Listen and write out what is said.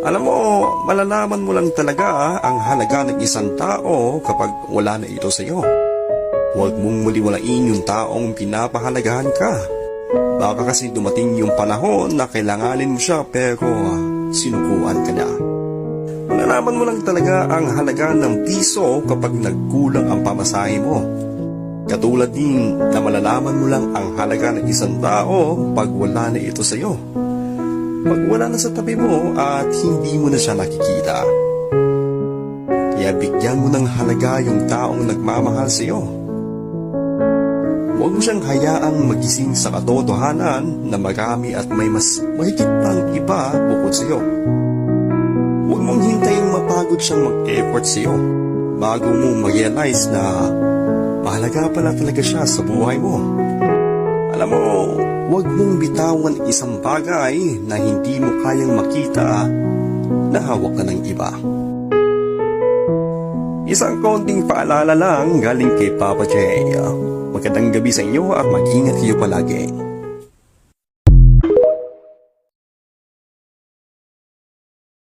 Alam mo, malalaman mo lang talaga ang halaga ng isang tao kapag wala na ito sa iyo. Huwag mong muliwalain yung taong pinapahalagahan ka. Baka kasi dumating yung panahon na kailanganin mo siya pero sinukuan ka na. Malalaman mo lang talaga ang halaga ng piso kapag nagkulang ang pamasahe mo. Katulad din na malalaman mo lang ang halaga ng isang tao pag wala na ito sa iyo. Pag wala na sa tabi mo at hindi mo na siya nakikita. Kaya bigyan mo ng halaga yung taong nagmamahal sa iyo. Huwag mo siyang hayaang magising sa katotohanan na marami at may mas mahigit pang iba bukod sa iyo. Huwag mong hintaying mapagod siyang mag-effort sa iyo bago mo ma-realize na mahalaga pala talaga siya sa buhay mo. Alam mo, huwag mong bitawan isang bagay na hindi mo kayang makita na hawak ka ng iba. Isang konting paalala lang galing kay Papa J. Magandang gabi sa inyo at mag-ingat kayo palagi.